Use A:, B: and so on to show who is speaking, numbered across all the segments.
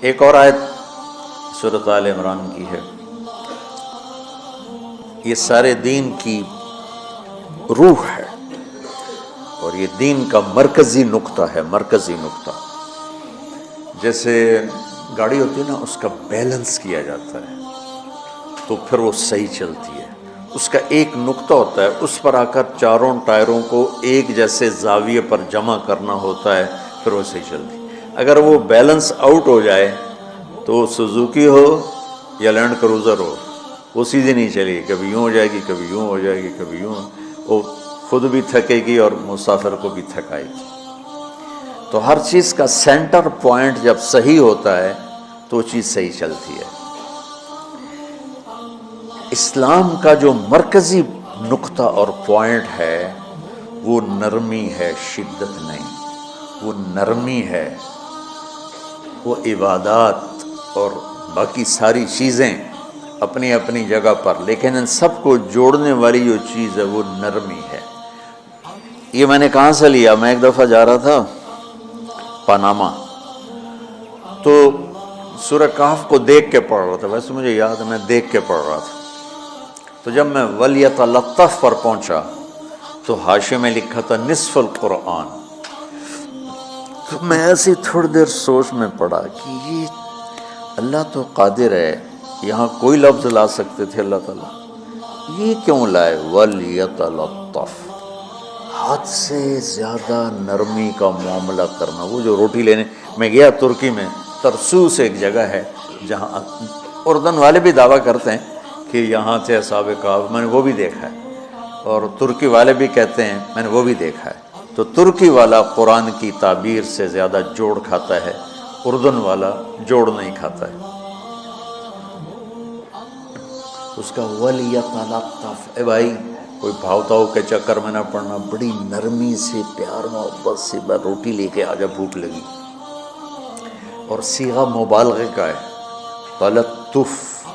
A: ایک اور آیت سورۃ آل عمران کی ہے، یہ سارے دین کی روح ہے اور یہ دین کا مرکزی نقطہ ہے، مرکزی نقطہ۔ جیسے گاڑی ہوتی ہے نا، اس کا بیلنس کیا جاتا ہے تو پھر وہ صحیح چلتی ہے۔ اس کا ایک نقطہ ہوتا ہے، اس پر آ کر چاروں ٹائروں کو ایک جیسے زاویے پر جمع کرنا ہوتا ہے، پھر وہ صحیح چلتی ہے۔ اگر وہ بیلنس آؤٹ ہو جائے تو سوزوکی ہو یا لینڈ کروزر ہو، وہ سیدھی نہیں چلے گی، کبھی یوں ہو جائے گی، کبھی یوں ہو جائے گی، کبھی یوں، وہ خود بھی تھکے گی اور مسافر کو بھی تھکائے گی۔ تو ہر چیز کا سینٹر پوائنٹ جب صحیح ہوتا ہے تو وہ چیز صحیح چلتی ہے۔ اسلام کا جو مرکزی نقطہ اور پوائنٹ ہے وہ نرمی ہے، شدت نہیں، وہ نرمی ہے۔ وہ عبادات اور باقی ساری چیزیں اپنی اپنی جگہ پر، لیکن ان سب کو جوڑنے والی جو چیز ہے وہ نرمی ہے۔ یہ میں نے کہاں سے لیا؟ میں ایک دفعہ جا رہا تھا پاناما، تو سورہ کہف کو دیکھ کے پڑھ رہا تھا، ویسے مجھے یاد ہے میں دیکھ کے پڑھ رہا تھا۔ تو جب میں وَلْيَتَلَطَّفْ پر پہنچا تو حاشیے میں لکھا تھا نصف القرآن۔ تو میں ایسی تھوڑی دیر سوچ میں پڑا کہ یہ اللہ تو قادر ہے، یہاں کوئی لفظ لا سکتے تھے اللہ تعالیٰ، یہ کیوں لائے وَلْيَتَلَطَّفْ؟ حد سے زیادہ نرمی کا معاملہ کرنا۔ وہ جو روٹی لینے میں گیا ترکی میں، ترسوس ایک جگہ ہے جہاں اردن والے بھی دعویٰ کرتے ہیں کہ یہاں تھے اصحاب کہف، میں نے وہ بھی دیکھا ہے، اور ترکی والے بھی کہتے ہیں میں نے وہ بھی دیکھا ہے۔ تو ترکی والا قرآن کی تعبیر سے زیادہ جوڑ کھاتا ہے، اردن والا جوڑ نہیں کھاتا ہے۔ اس کا وَلْيَتَلَطَّفْ، اے بھائی کوئی بھاؤ تاؤ کے چکر میں نہ پڑنا، بڑی نرمی سے پیار محبت سے روٹی لے کے آجا، بھوک لگی۔ اور صیغہ مبالغے کا ہے، تلطف،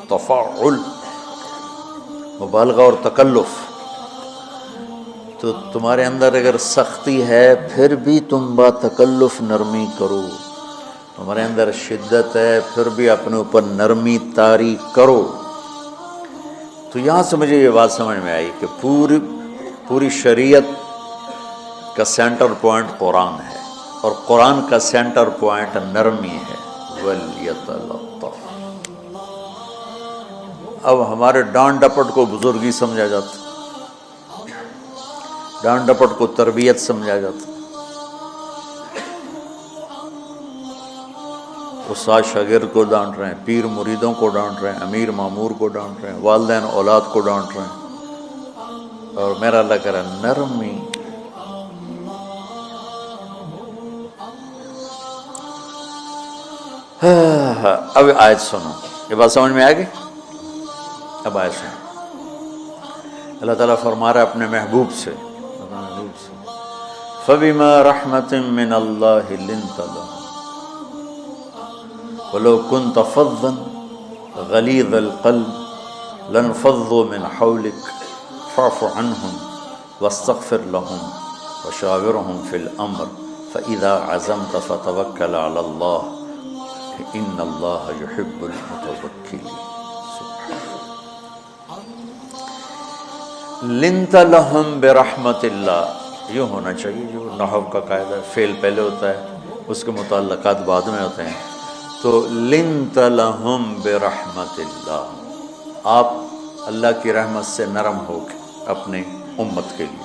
A: تفاعل، مبالغہ اور تکلف۔ تو تمہارے اندر اگر سختی ہے پھر بھی تم با تکلف نرمی کرو، تمہارے اندر شدت ہے پھر بھی اپنے اوپر نرمی طاری کرو۔ تو یہاں سے مجھے یہ بات سمجھ میں آئی کہ پوری شریعت کا سینٹر پوائنٹ قرآن ہے، اور قرآن کا سینٹر پوائنٹ نرمی ہے، وَلْيَتَلَطَّفْ۔ اب ہمارے ڈانٹ ڈپٹ کو بزرگی سمجھا جاتا، ڈانٹ ڈپٹ کو تربیت سمجھا جاتا، استاد شاگرد کو ڈانٹ رہے ہیں، پیر مریدوں کو ڈانٹ رہے ہیں، امیر مامور کو ڈانٹ رہے ہیں، والدین اولاد کو ڈانٹ رہے ہیں، اور میرا اللہ کہہ رہا ہے نرمی۔ اب آیت سنو، یہ بات سمجھ میں آ گئی؟ اب آیت سنو، اللہ تعالیٰ فرما رہا ہے اپنے محبوب سے، فَبِمَا رَحْمَةٍ مِّنَ اللَّهِ لِنْتَ لَهُمْ وَلَوْ كُنْتَ فَظًّا غَلِيظَ الْقَلْبِ لَانفَضُّوا مِنْ حَوْلِكَ فَاعْفُ عَنْهُمْ وَاسْتَغْفِرْ لَهُمْ وَشَاوِرْهُمْ فِي الْأَمْرِ فَإِذَا عَزَمْتَ فَتَوَكَّلْ عَلَى اللَّهِ إِنَّ اللَّهَ يُحِبُّ الْمُتَوَكِّلِينَ۔ لِنْتَ لَهُمْ بِرَحْمَةِ اللَّهِ، یوں ہونا چاہیے، جو نحو کا قاعدہ ہے، فعل پہلے ہوتا ہے اس کے متعلقات بعد میں ہوتے ہیں۔ تو لِنْتَ لَهُمْ بِرَحْمَةِ اللَّهِ، آپ اللہ کی رحمت سے نرم ہو کے اپنے امت کے لیے۔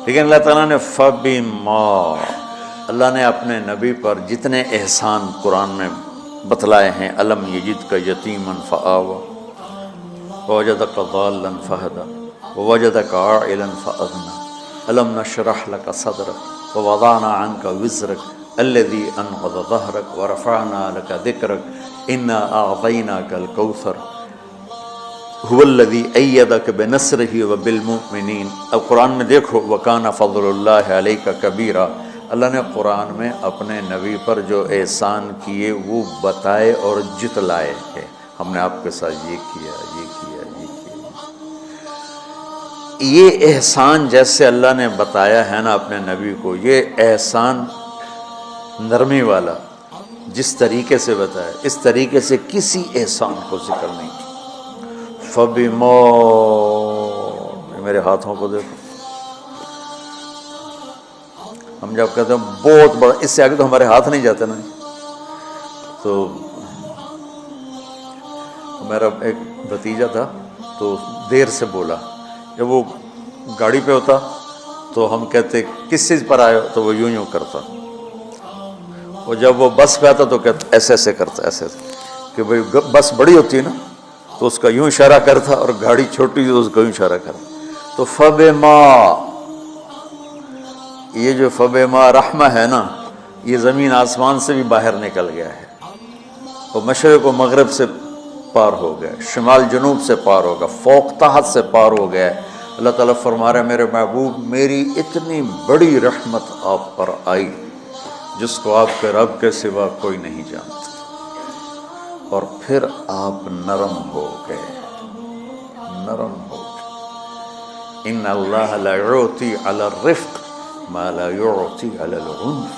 A: لیکن اللہ تعالیٰ نے فَبِمَا، اللہ نے اپنے نبی پر جتنے احسان قرآن میں بتلائے ہیں، أَلَمْ يَجِدْكَ يَتِيمًا فَآوَىٰ وَوَجَدَكَ ضَالًّا فَهَدَىٰ وَوَجَدَكَ عَائِلًا فَأَغْنَىٰ أَلَمْ نَشْرَحْ لَكَ صَدْرَكَ وَوَضَعْنَا عَنْكَ وِزْرَكَ الَّذِي أَنْقَضَ ظَهْرَكَ وَرَفَعْنَا لَكَ ذِكْرَكَ إِنَّا أَعْطَيْنَاكَ الْكَوْثَرَ هُوَ الَّذِي أَيَّدَكَ بِنَصْرِهِ وَبِالْمُؤْمِنِينَ۔ اب قرآن میں دیکھو وَكَانَ فَضْلُ اللَّهِ عَلَيْكَ كَبِيرًا، اللہ نے قرآن میں اپنے نبی پر جو احسان کیے وہ بتائے اور جتلائے کہ ہم نے آپ کے ساتھ یہ کیا، یہ کیا، یہ کیا۔ یہ احسان جیسے اللہ نے بتایا ہے نا اپنے نبی کو، یہ احسان نرمی والا، جس طریقے سے بتایا اس طریقے سے کسی احسان کو ذکر نہیں کیا۔ فَبِمَا، میرے ہاتھوں کو دیکھو، ہم جب کہتے ہیں بہت بڑا، اس سے آگے تو ہمارے ہاتھ نہیں جاتے نا۔ تو میرا ایک بھتیجا تھا تو دیر سے بولا، جب وہ گاڑی پہ ہوتا تو ہم کہتے کس چیز پر آئے ہو، تو وہ یوں یوں کرتا، اور جب وہ بس پہ آتا تو کہتا ایسے ایسے کرتا، ایسے ایسے، کہ بھئی بس بڑی ہوتی ہے نا تو اس کا یوں اشارہ کرتا، اور گاڑی چھوٹی تو اس کا یوں اشارہ کرتا۔ تو فَبِمَا، یہ جو فَبِمَا رحمہ ہے نا، یہ زمین آسمان سے بھی باہر نکل گیا ہے، اور مشرق و مغرب سے پار ہو گیا، شمال جنوب سے پار ہو گیا، فوق تحت سے پار ہو گیا۔ اللہ تعالیٰ فرما رہا ہے میرے محبوب میری اتنی بڑی رحمت آپ پر آئی جس کو آپ کے رب کے سوا کوئی نہیں جانتا، اور پھر آپ نرم ہو گئے، نرم ہو گئے۔ ان اللہ لا یعطی علی الرفق ما لا یعطی علی العنف،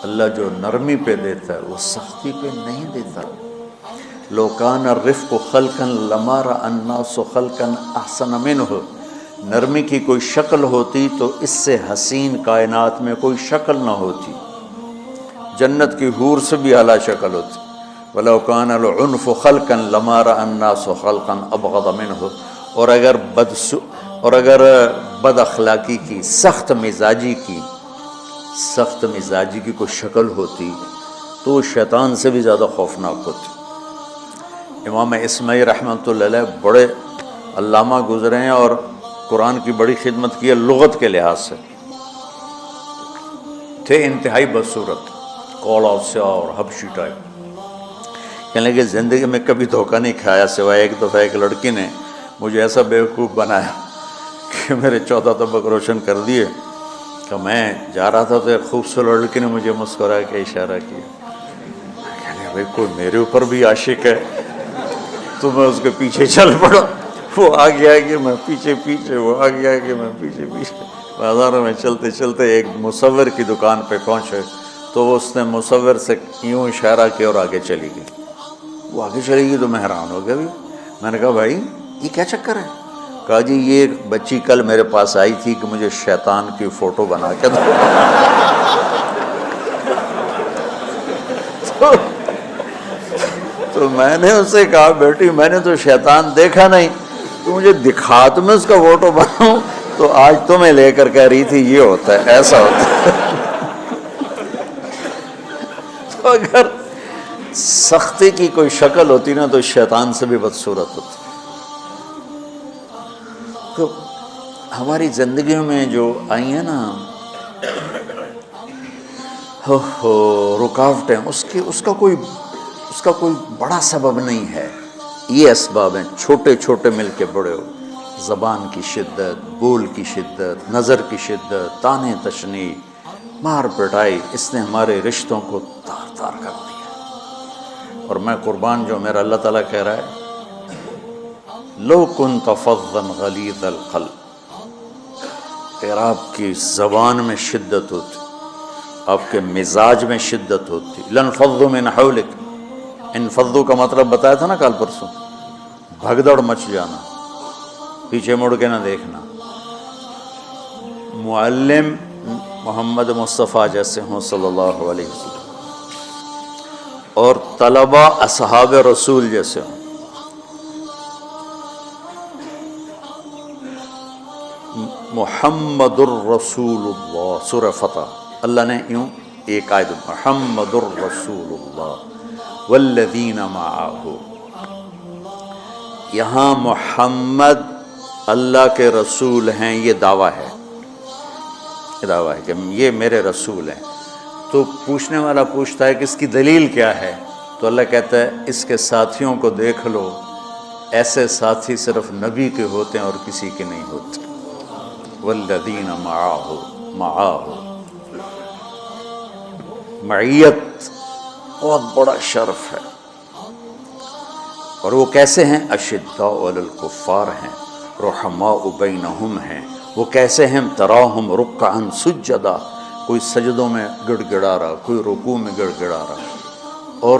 A: اللہ جو نرمی پہ دیتا ہے وہ سختی پہ نہیں دیتا۔ لو کان الرفق خلقا لما رأى الناس خلقا احسن منہ، نرمی کی کوئی شکل ہوتی تو اس سے حسین کائنات میں کوئی شکل نہ ہوتی، جنت کی حور سے بھی اعلیٰ شکل ہوتی۔ وَلَوْ كَانَ الْعُنْفُ خَلْقًا لَمَا رَأَى النَّاسُ خَلْقًا أَبْغَضَ مِنْهُ، اور اگر بد اخلاقی کی، سخت مزاجی کی کوئی شکل ہوتی تو شیطان سے بھی زیادہ خوفناک ہوتی۔ امام اسماعیل رحمۃ اللہ علیہ بڑے علامہ گزرے ہیں اور قرآن کی بڑی خدمت کی ہے لغت کے لحاظ سے، تھے انتہائی بدصورت، کوڑا سیاہ اور حبشی ٹائپ، کہنے لگے زندگی میں کبھی دھوکہ نہیں کھایا سوائے ایک دفعہ ایک لڑکی نے مجھے ایسا بیوقوف بنایا کہ میرے 14 طبق روشن کر دیے، کہ میں جا رہا تھا تو ایک خوبصورت لڑکی نے مجھے مسکرا کے اشارہ کیا، کہنے بھائی کوئی میرے اوپر بھی عاشق ہے، تو میں اس کے پیچھے چل پڑا، وہ آگے آگے میں پیچھے پیچھے، وہ آگے آگے میں پیچھے پیچھے، بازاروں میں چلتے چلتے ایک مصور کی دکان پہ پہنچے تو اس نے مصور سے یوں اشارہ کیا اور آگے چلی گئی۔ وہ آگے چلی گئی تو میں حیران ہو گیا، میں نے کہا بھائی یہ کیا چکر ہے؟ کہا جی یہ بچی کل میرے پاس آئی تھی کہ مجھے شیطان کی فوٹو بنا کے دو۔ تو میں نے اس سے کہا بیٹی میں نے تو شیطان دیکھا نہیں، تو مجھے دکھا تو میں اس کا فوٹو بناؤں، تو آج تمہیں لے کر کہہ رہی تھی یہ ہوتا ہے، ایسا ہوتا ہے۔ تو اگر سختی کی کوئی شکل ہوتی نا تو شیطان سے بھی بدصورت ہوتی۔ تو ہماری زندگی میں جو آئی ہیں نا رکاوٹیں، اس کا کوئی بڑا سبب نہیں ہے، یہ اسباب ہیں چھوٹے چھوٹے مل کے بڑے ہو، زبان کی شدت، بول کی شدت، نظر کی شدت، طعنے تشنیع، مار پٹائی، اس نے ہمارے رشتوں کو تار تار کر دیا۔ اور میں قربان جو میرا اللہ تعالیٰ کہہ رہا ہے لو کنت فظا غلیظ القلب، اگر آپ کی زبان میں شدت ہوتی، آپ کے مزاج میں شدت ہوتی، لانفضوا من حولک، انفضوا کا مطلب بتایا تھا نا کل پرسوں، بھگدڑ مچ جانا، پیچھے مڑ کے نہ دیکھنا، معلم محمد مصطفیٰ جیسے ہوں صلی اللہ علیہ وسلم، اور طلبہ اصحاب رسول جیسے ہوں، محمد الرسول اللہ، سورہ فتح اللہ نے یوں ایک آیت محمد الرسول اللہ والذین معہ، یہاں محمد اللہ کے رسول ہیں، یہ دعویٰ ہے، یہ دعویٰ ہے کہ یہ میرے رسول ہیں۔ تو پوچھنے والا پوچھتا ہے کہ اس کی دلیل کیا ہے، تو اللہ کہتا ہے اس کے ساتھیوں کو دیکھ لو، ایسے ساتھی صرف نبی کے ہوتے ہیں اور کسی کے نہیں ہوتے۔ والذین معہ، معیت بہت بڑا شرف ہے، اور وہ کیسے ہیں؟ اشداء علی الکفار ہیں، رحماء بینہم ہیں، وہ کیسے ہیں؟ تراہم رکعا سجدا، کوئی سجدوں میں گڑ گڑا رہا، کوئی رکوع میں گڑ گڑا رہا، اور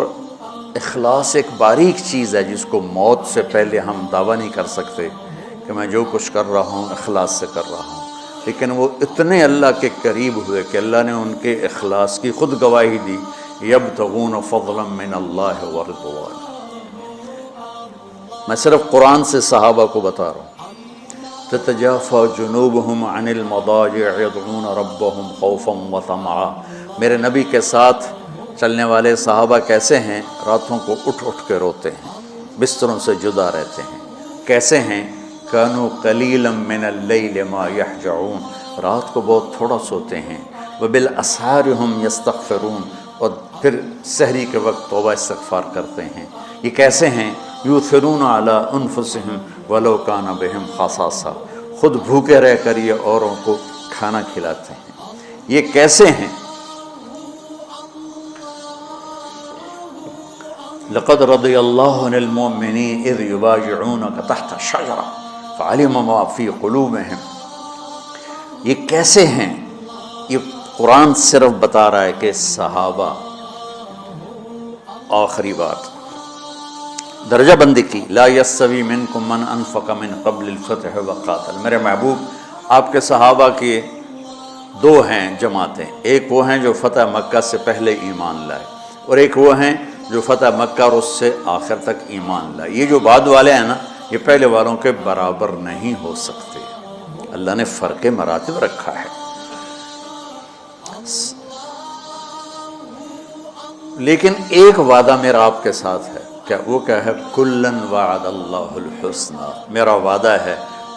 A: اخلاص ایک باریک چیز ہے جس کو موت سے پہلے ہم دعویٰ نہیں کر سکتے کہ میں جو کچھ کر رہا ہوں اخلاص سے کر رہا ہوں، لیکن وہ اتنے اللہ کے قریب ہوئے کہ اللہ نے ان کے اخلاص کی خود گواہی دی، یبتغون فضلا من اللہ ورضوانا۔ میں صرف قرآن سے صحابہ کو بتا رہا ہوں، تتجافى جنوبهم عن المضاجع يدعون ربهم خوفا وطمعا۔ میرے نبی کے ساتھ چلنے والے صحابہ کیسے ہیں؟ راتوں کو اٹھ اٹھ کے روتے ہیں، بستروں سے جدا رہتے ہیں۔ کیسے ہیں؟ كانوا قليلا من الليل ما يهجعون، رات کو بہت تھوڑا سوتے ہیں۔ وبالاسحار هم يستغفرون، اور پھر سحری کے وقت توبہ استغفار کرتے ہیں۔ یہ کیسے ہیں؟ یؤثرون علی انفسهم ولو کان بهم خصاصہ، خود بھوکے رہ کر یہ اوروں کو کھانا کھلاتے ہیں۔ یہ کیسے ہیں؟ لقد رضی اللہ عن المؤمنین اذ یبایعونک تحت الشجرہ فعلم ما فی قلوبہم۔ یہ کیسے ہیں؟ یہ قرآن صرف بتا رہا ہے کہ صحابہ، آخری بات درجہ بندی کی، لا یستوی منکم من انفق من قبل الفتح وقاتل۔ میرے محبوب، آپ کے صحابہ کی دو ہیں جماعتیں، ایک وہ ہیں جو فتح مکہ سے پہلے ایمان لائے، اور ایک وہ ہیں جو فتح مکہ اور اس سے آخر تک ایمان لائے۔ یہ جو بعد والے ہیں نا، یہ پہلے والوں کے برابر نہیں ہو سکتے، اللہ نے فرق مراتب رکھا ہے۔ لیکن ایک وعدہ میرا آپ کے ساتھ ہے، کیا وہ کیا ہے؟ کلن وعد اللہ الحسنى، میرا وعدہ ہے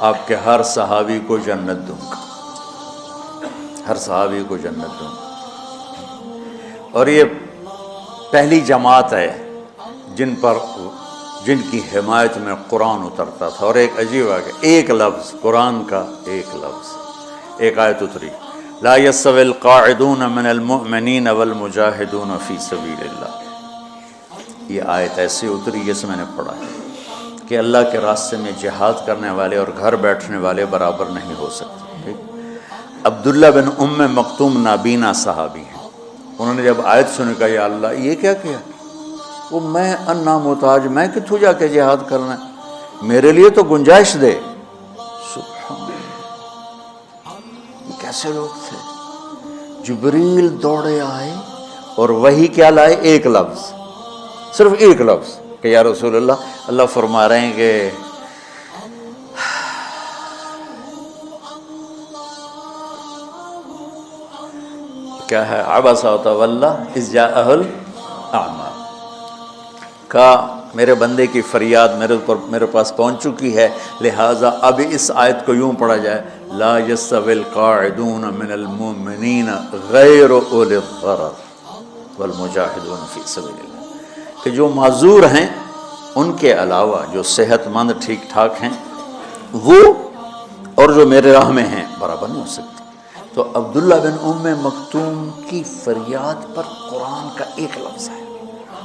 A: آپ کے ہر صحابی کو جنت دوں گا، ہر صحابی کو جنت دوں گا۔ اور یہ پہلی جماعت ہے جن کی حمایت میں قرآن اترتا تھا۔ اور ایک عجیب ہے کہ ایک لفظ قرآن کا، ایک لفظ، ایک آیت اتری، لا يستوي القاعدون من المؤمنین والمجاہدون فی سبیل اللہ۔ یہ آیت ایسی اتری جس میں نے پڑھا ہے کہ اللہ کے راستے میں جہاد کرنے والے اور گھر بیٹھنے والے برابر نہیں ہو سکتے۔ ٹھیک؟ عبداللہ بن ام مکتوم نابینا صحابی ہیں، انہوں نے جب آیت سنی کہا یا اللہ یہ کیا کیا؟ وہ میں انا محتاج، میں کتوں جا کے جہاد کرنا ہے، میرے لیے تو گنجائش دے۔ سبحان اللہ، یہ کیسے لوگ تھے؟ جبریل دوڑے آئے اور وہی کیا لائے؟ ایک لفظ، صرف ایک لفظ کہ یا رسول اللہ، اللہ فرما رہے ہیں کہ کیا ہے؟ عبس وتولی اذ جاءہ الاعمی، کا میرے بندے کی فریاد میرے پاس پہنچ چکی ہے، لہٰذا اب اس آیت کو یوں پڑھا جائے، لا یستوی القاعدون من المؤمنین غیر اولی الضرر والمجاہدون فی سبیل اللہ، کہ جو معذور ہیں ان کے علاوہ جو صحت مند ٹھیک ٹھاک ہیں وہ اور جو میرے راہ میں ہیں برابر نہیں ہو سکتے۔ تو عبداللہ بن ام مکتوم کی فریاد پر قرآن کا ایک لفظ ہے،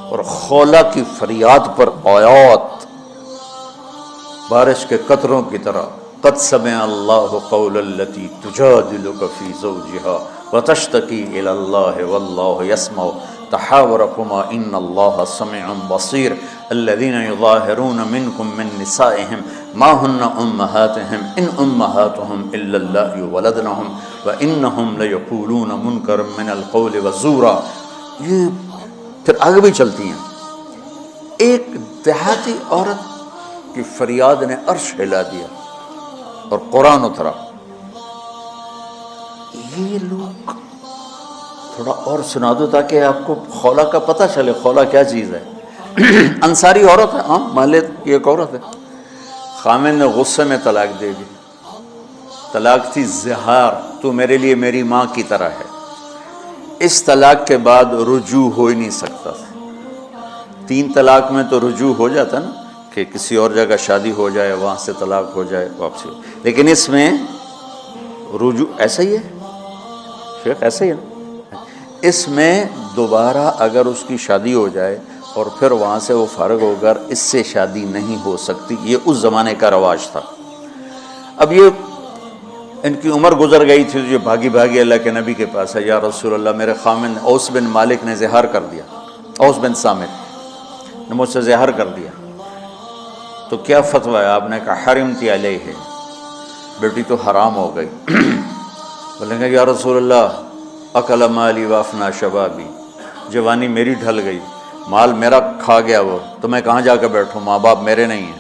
A: اور خولہ کی فریاد پر آیات بارش کے قطروں کی طرح، قد سمع اللہ قول التی تجادلک فی زوجہا وتشتکی الی اللہ واللہ یسمع تحاورکما ان اللہ سمیع بصیر الذین یظاہرون منکم من نسائہم ما ہن امہاتہم ان امہاتہم الا اللہ ولدنہم وانہم لیقولون منکرا من القول وزورا۔ یہ پھر آگے بھی چلتی ہیں۔ ایک دیہاتی عورت کی فریاد نے عرش ہلا دیا اور قرآن اترا۔ یہ لوگ تھوڑا اور سنا دو تاکہ آپ کو خولہ کا پتہ چلے، خولہ کیا چیز ہے۔ انصاری عورت ہے، ہاں محلے کی ایک عورت ہے، خامن نے غصے میں طلاق دے دی، طلاق تھی زہار، تو میرے لیے میری ماں کی طرح ہے۔ اس طلاق کے بعد رجوع ہو ہی نہیں سکتا تھا۔ 3 طلاق میں تو رجوع ہو جاتا نا، کہ کسی اور جگہ شادی ہو جائے، وہاں سے طلاق ہو جائے، واپسی ہو، لیکن اس میں رجوع ایسا ہی ہے شیخ، ایسا ہی ہے نا، اس میں دوبارہ اگر اس کی شادی ہو جائے اور پھر وہاں سے وہ فارغ ہو کر اس سے شادی نہیں ہو سکتی، یہ اس زمانے کا رواج تھا۔ اب یہ ان کی عمر گزر گئی تھی، یہ بھاگی بھاگی اللہ کے نبی کے پاس ہے، یا رسول اللہ میرے خامن اوس بن مالک نے زہار کر دیا، اوس بن صامت نے مجھ سے زہر کر دیا، تو کیا فتویٰ ہے؟ آپ نے کہا حرمتی علیہ، بیٹی تو حرام ہو گئی۔ بولیں گے یا رسول اللہ اکل مالی وافنا شبابی، جوانی میری ڈھل گئی، مال میرا کھا گیا وہ، تو میں کہاں جا کے بیٹھوں، ماں باپ میرے نہیں ہیں۔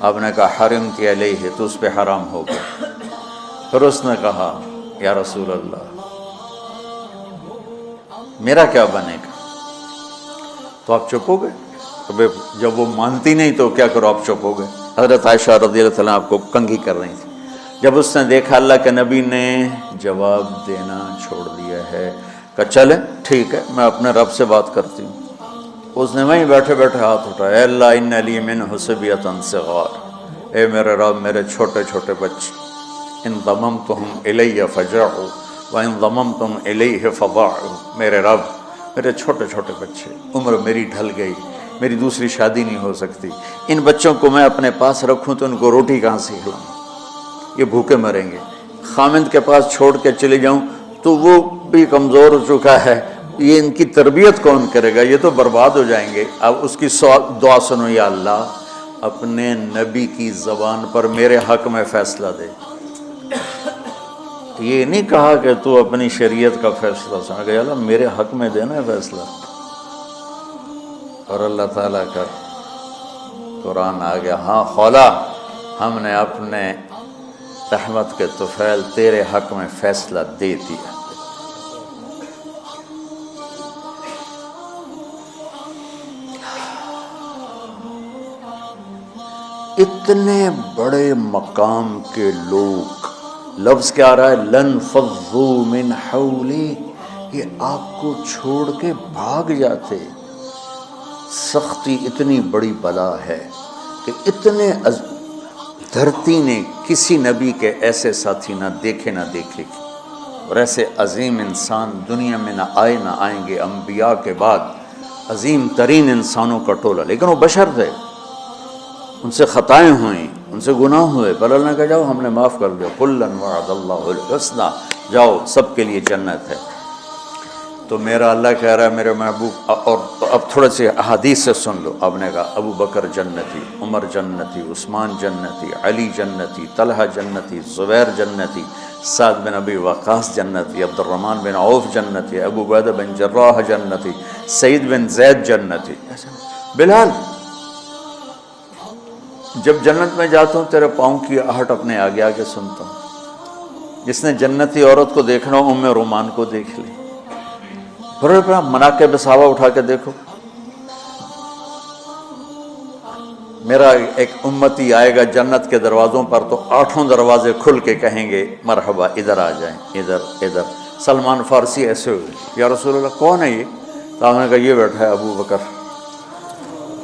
A: آپ نے کہا حرمتی علیہ، تو اس پہ حرام ہو گیا۔ پھر اس نے کہا یا رسول اللہ میرا کیا بنے گا؟ تو آپ چپ ہو گئے؟ تو جب وہ مانتی نہیں تو کیا کرو، آپ چپ ہو گئے۔ حضرت عائشہ رضی اللہ عنہ آپ کو کنگھی کر رہی تھی۔ جب اس نے دیکھا اللہ کے نبی نے جواب دینا چھوڑ دیا ہے، کہا چلے ٹھیک ہے میں اپنے رب سے بات کرتی ہوں۔ اس نے وہیں بیٹھے بیٹھے ہاتھ اٹھایا، اے اللہ ان لی منہ صبیۃ صغار، اے میرے رب میرے چھوٹے چھوٹے بچے، ان ضممتہم الی فجعوا وان ضممتم الیہ فضاعوا، میرے رب میرے چھوٹے چھوٹے بچے، عمر میری ڈھل گئی، میری دوسری شادی نہیں ہو سکتی، ان بچوں کو میں اپنے پاس رکھوں تو ان کو روٹی کہاں سے کھلاؤں، یہ بھوکے مریں گے۔ خامند کے پاس چھوڑ کے چلے جاؤں تو وہ بھی کمزور ہو چکا ہے، یہ ان کی تربیت کون کرے گا، یہ تو برباد ہو جائیں گے۔ اب اس کی دعا سنو، یا اللہ اپنے نبی کی زبان پر میرے حق میں فیصلہ دے۔ یہ نہیں کہا کہ تو اپنی شریعت کا فیصلہ سن، کہ اللہ میرے حق میں دینا ہے فیصلہ۔ اور اللہ تعالیٰ کا قرآن آ گیا، ہاں خولا ہم نے اپنے رحمت کے طفیل تیرے حق میں فیصلہ دے دیا۔ اتنے بڑے مقام کے لوگ، لفظ کیا آ رہا ہے، لن فضوا من حولی، یہ آپ کو چھوڑ کے بھاگ جاتے۔ سختی اتنی بڑی بلا ہے کہ اتنے دھرتی نے کسی نبی کے ایسے ساتھی نہ دیکھے نہ دیکھے، اور ایسے عظیم انسان دنیا میں نہ آئیں گے انبیاء کے بعد، عظیم ترین انسانوں کا ٹولہ، لیکن وہ بشر تھے، ان سے خطائیں ہوئیں، ان سے گناہ ہوئے، پر اللہ نے کہا جاؤ ہم نے معاف کر دیا، کلا وعد اللہ الحسنی، جاؤ سب کے لیے جنت ہے۔ تو میرا اللہ کہہ رہا ہے میرے محبوب، اور اب تھوڑے سے احادیث سے سن لو۔ آپ نے کہا ابو بکر جنتی، عمر جنتی، عثمان جنتی، علی جنتی، طلحہ جنتی، زبیر جنتی، سعد بن ابی وقاص جنتی، عبد الرحمن بن عوف جنتی، ابو عبیدہ بن جراح جنتی، سعید بن زید جنتی۔ بلال جب جنت میں جاتا ہوں تیرے پاؤں کی آہٹ اپنے آگے آگے سنتا ہوں۔ جس نے جنتی عورت کو دیکھنا ہو ام رومان کو دیکھ لے۔ بڑے بڑا مناقب صحابہ اٹھا کے دیکھو، میرا ایک امتی آئے گا جنت کے دروازوں پر تو 8 دروازے کھل کے کہیں گے مرحبا ادھر آ جائیں، ادھر ادھر۔ سلمان فارسی ایسے ہوئے، یا رسول اللہ کون ہے یہ؟ تو آپ نے کہا یہ بیٹھا ہے ابو بکر،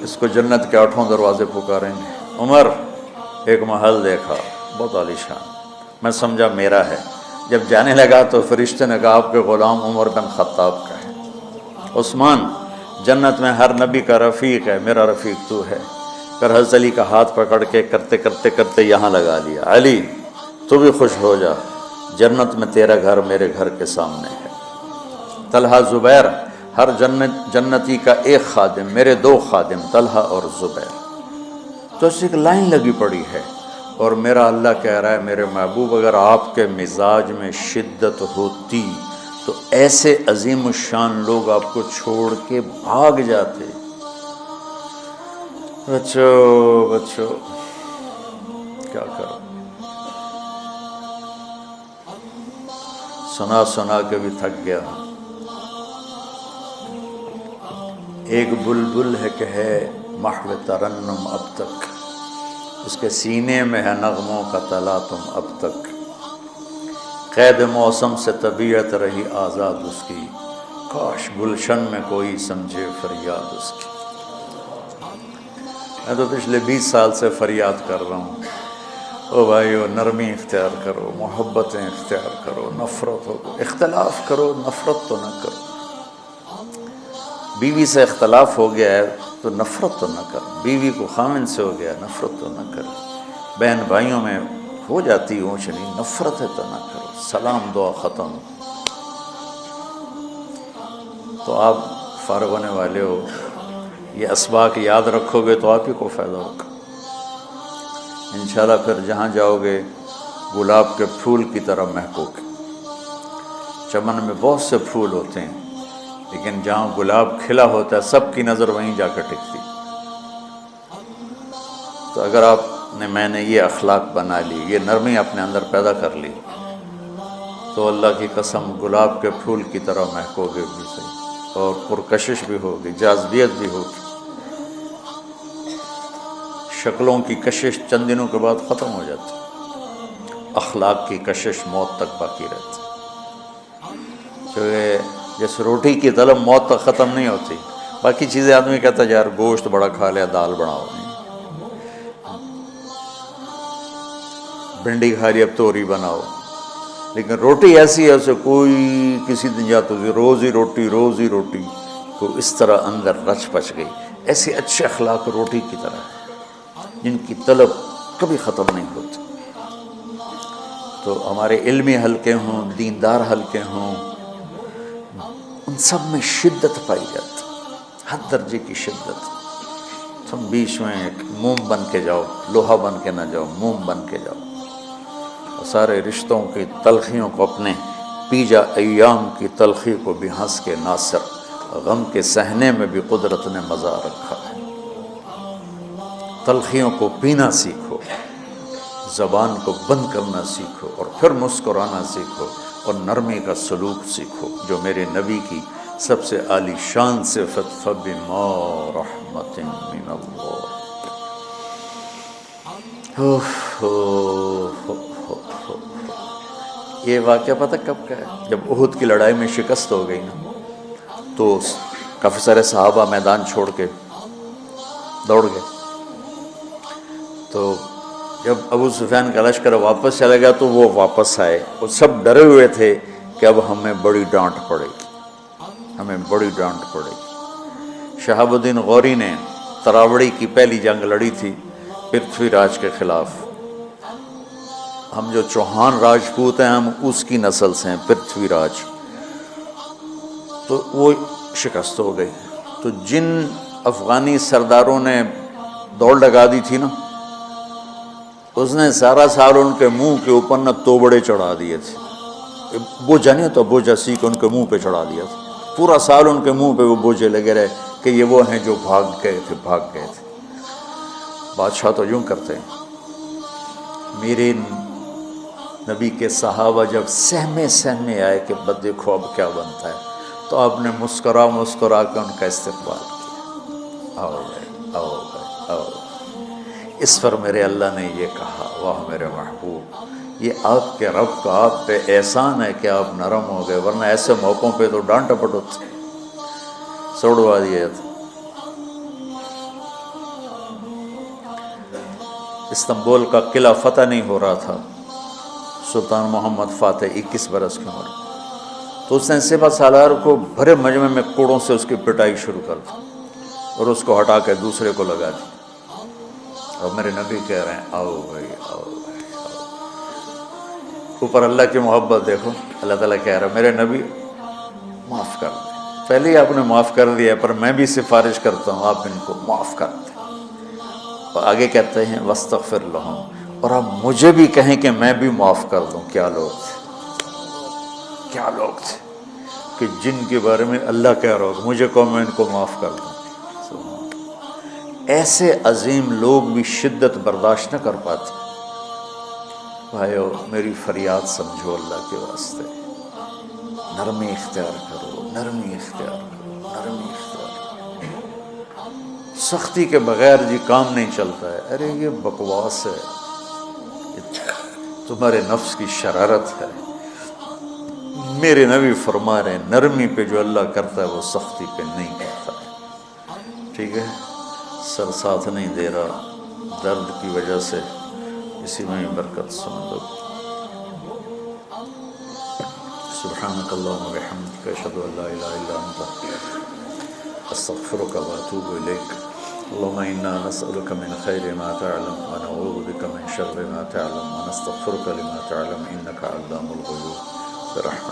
A: اس کو جنت کے 8 دروازے پکاریں گے۔ عمر ایک محل دیکھا بہت عالیشان، میں سمجھا میرا ہے۔ جب جانے لگا تو فرشتے نے کہا آپ کے غلام عمر بن خطاب کا ہے۔ عثمان جنت میں ہر نبی کا رفیق ہے، میرا رفیق تو ہے۔ پھر حضرت علی کا ہاتھ پکڑ کے کرتے کرتے کرتے یہاں لگا دیا، علی تو بھی خوش ہو جا، جنت میں تیرا گھر میرے گھر کے سامنے ہے۔ طلحہ زبیر، ہر جنتی کا ایک خادم، میرے 2 خادم طلحہ اور زبیر۔ تو اس ایک لائن لگی پڑی ہے، اور میرا اللہ کہہ رہا ہے میرے محبوب اگر آپ کے مزاج میں شدت ہوتی تو ایسے عظیم الشان لوگ آپ کو چھوڑ کے بھاگ جاتے۔ بچو کیا کرو، سنا سنا کے بھی تھک گیا۔ ایک بلبل ہے کہ ہے محو ترنم اب تک، اس کے سینے میں ہے نغموں کا تلاطم اب تک، قید موسم سے طبیعت رہی آزاد اس کی، کاش گلشن میں کوئی سمجھے فریاد اس کی۔ میں تو پچھلے 20 سال سے فریاد کر رہا ہوں، او بھائیو نرمی اختیار کرو، محبتیں اختیار کرو، نفرت ہو، اختلاف کرو نفرت تو نہ کرو۔ بیوی سے اختلاف ہو گیا ہے تو نفرت تو نہ کر، بیوی کو خامن سے ہو گیا نفرت تو نہ کر، بہن بھائیوں میں ہو جاتی اونچ نہیں، نفرت ہے تو نہ کرو، سلام دعا ختم۔ تو آپ فارغ ہونے والے ہو، یہ اسباق یاد رکھو گے تو آپ ہی کو فائدہ ہوگا انشاءاللہ۔ پھر جہاں جاؤ گے گلاب کے پھول کی طرح مہکو گے۔ چمن میں بہت سے پھول ہوتے ہیں، لیکن جہاں گلاب کھلا ہوتا ہے سب کی نظر وہیں جا کر ٹکتی۔ تو اگر آپ نے میں نے یہ اخلاق بنا لی، یہ نرمی اپنے اندر پیدا کر لی، تو اللہ کی قسم گلاب کے پھول کی طرح مہکو گے بھی صحیح، اور پرکشش بھی ہوگی، جاذبیت بھی ہوگی۔ شکلوں کی کشش چند دنوں کے بعد ختم ہو جاتی، اخلاق کی کشش موت تک باقی رہتی۔ جیسے روٹی کی طلب موت تک ختم نہیں ہوتی، باقی چیزیں آدمی کہتا ہے یار گوشت بڑا کھا لیا، دال بڑھاؤ، بھنڈی کھا لی اب توری بناؤ، لیکن روٹی ایسی ہے اسے کوئی کسی دن جاتا ہے روز ہی روٹی روز ہی روٹی، تو اس طرح اندر رچ پچ گئی۔ ایسے اچھے اخلاق روٹی کی طرح ہیں جن کی طلب کبھی ختم نہیں ہوتی۔ تو ہمارے علمی حلقے ہوں، دیندار حلقے ہوں، ان سب میں شدت پائی جاتی، ہر درجے کی شدت۔ تم بیچ میں ایک موم بن کے جاؤ، لوہا بن کے نہ جاؤ، موم بن کے جاؤ، سارے رشتوں کی تلخیوں کو اپنے پی جا، ایام کی تلخی کو بھی ہنس کے ناصر، غم کے سہنے میں بھی قدرت نے مزہ رکھا ہے۔ تلخیوں کو پینا سیکھو، زبان کو بند کرنا سیکھو، اور پھر مسکرانا سیکھو، اور نرمی کا سلوک سیکھو، جو میرے نبی کی سب سے عالی شان صفت فَبِمَا رَحْمَةٍ مِّنَ اللَّهِ۔ یہ واقعہ پتہ کب کا ہے؟ جب احد کی لڑائی میں شکست ہو گئی نا، تو کافی سارے صحابہ میدان چھوڑ کے دوڑ گئے۔ تو جب ابو سفیان کا لشکر واپس چلا گیا تو وہ واپس آئے، وہ سب ڈرے ہوئے تھے کہ اب ہمیں بڑی ڈانٹ پڑے گی، ہمیں بڑی ڈانٹ پڑے گی۔ شہاب الدین غوری نے تراوڑی کی پہلی جنگ لڑی تھی پرتھوی راج کے خلاف۔ ہم جو چوہان راجپوت ہیں ہم اس کی نسل سے ہیں، پرتھوی راج، تو وہ شکست ہو گئی۔ تو جن افغانی سرداروں نے دوڑ لگا دی تھی نا، اس نے سارا سال ان کے منہ کے اوپر نہ توبڑے چڑھا دیے تھے، بوجھا نہیں تو بوجھا سیکھ ان کے منہ پہ چڑھا دیا تھا، پورا سال ان کے منہ پہ وہ بوجھے لگے رہے کہ یہ وہ ہیں جو بھاگ گئے تھے۔ بادشاہ تو یوں کرتے ہیں۔ میرے نبی کے صحابہ جب سہمے آئے کہ بس دیکھو اب کیا بنتا ہے، تو آپ نے مسکرا کے ان کا استقبال کیا، آؤ گئے آؤ گئے آؤ گئے۔ اس پر میرے اللہ نے یہ کہا، واہ میرے محبوب، یہ آپ کے رب کا آپ پہ احسان ہے کہ آپ نرم ہو گئے، ورنہ ایسے موقعوں پہ تو ڈانٹ ڈپٹ ہوتی، سوڑوا دیا تھا۔ استنبول کا قلعہ فتح نہیں ہو رہا تھا، سلطان محمد فاتح 21 برس کی عمر، تو اس نے سپہ سالار کو بھرے مجمع میں کوڑوں سے اس کی پٹائی شروع کر دی اور اس کو ہٹا کے دوسرے کو لگا دی، اور میرے نبی کہہ رہے ہیں آؤ بھائی آؤ بھائی آؤ۔ اوپر اللہ کی محبت دیکھو، اللہ تعالیٰ کہہ رہا ہے میرے نبی معاف کر دیں، پہلے ہی آپ نے معاف کر دیا، پر میں بھی سفارش کرتا ہوں آپ ان کو معاف کر دیں۔ اور آگے کہتے ہیں وَاسْتَغْفِرْ لَهُمْ، اور آپ مجھے بھی کہیں کہ میں بھی معاف کر دوں۔ کیا لوگ تھے، کیا لوگ تھے کہ جن کے بارے میں اللہ کہہ رہا ہو مجھے کہو میں ان کو معاف کر دوں۔ ایسے عظیم لوگ بھی شدت برداشت نہ کر پاتے۔ بھائیو میری فریاد سمجھو اللہ کے واسطے، نرمی اختیار کرو، نرمی اختیار کرو، نرمی اختیار کرو۔ سختی کے بغیر جی کام نہیں چلتا ہے، ارے یہ بکواس ہے، تمہارے نفس کی شرارت ہے۔ میرے نبی فرما رہے ہیں نرمی پہ جو اللہ کرتا ہے وہ سختی پہ نہیں کرتا ہے۔ ٹھیک ہے، سر ساتھ نہیں دے رہا درد کی وجہ سے، اسی میں برکت سمجھ لو۔ سبحانک اللہم و بحمدک، اشہد ان لا الہ الا انت، استغفرک و اتوب الیک۔ اللہم انا نسألک من خیر ما تعلم و نعوذ بک من شر ما تعلم و نستغفرک لما تعلم انک علام الغیوب برحمتک۔